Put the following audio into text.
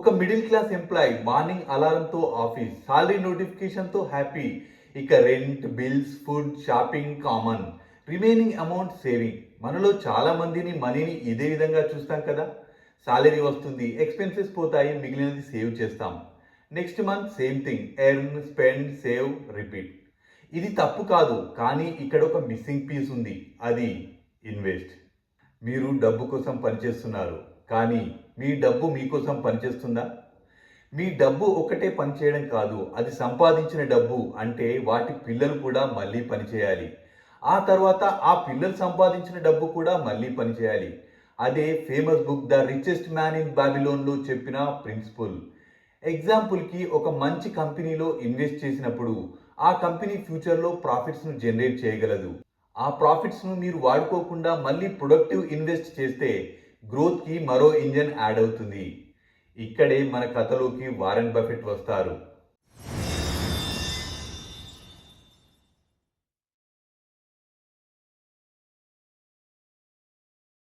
ఒక middle class employee morning అలారంతో office, salary నోటిఫికేషన్తో హ్యాపీ. ఇక rent, bills, food, shopping common. Remaining amount saving. మనలో చాలా మందిని మనీని ఇదే విధంగా చూస్తాం కదా. సాలరీ వస్తుంది, ఎక్స్పెన్సెస్ పోతాయి, మిగిలినది సేవ్ చేస్తాం. Next month same thing, earn, spend, save, repeat. ఇది తప్పు కాదు, కానీ ఇక్కడ ఒక మిస్సింగ్ పీస్ ఉంది. అది ఇన్వెస్ట్. మీరు డబ్బు కోసం పనిచేస్తున్నారు, కానీ మీ డబ్బు మీకోసం పనిచేస్తుందా? మీ డబ్బు ఒక్కటే పనిచేయడం కాదు, అది సంపాదించిన డబ్బు అంటే వాటి పిల్లలు కూడా మళ్ళీ పనిచేయాలి. ఆ తర్వాత ఆ పిల్లలు సంపాదించిన డబ్బు కూడా మళ్ళీ పనిచేయాలి. అదే famous book the richest man in బాబిలోన్లో చెప్పిన ప్రిన్సిపల్. ఎగ్జాంపుల్కి ఒక మంచి కంపెనీలో ఇన్వెస్ట్ చేసినప్పుడు ఆ కంపెనీ ఫ్యూచర్లో ప్రాఫిట్స్ను జనరేట్ చేయగలదు. ఆ ప్రాఫిట్స్ను మీరు వాడుకోకుండా మళ్ళీ ప్రొడక్టివ్ ఇన్వెస్ట్ చేస్తే గ్రోత్కి మరో ఇంజన్ యాడ్ అవుతుంది. ఇక్కడే మన కథలోకి వారెన్ బఫెట్ వస్తారు.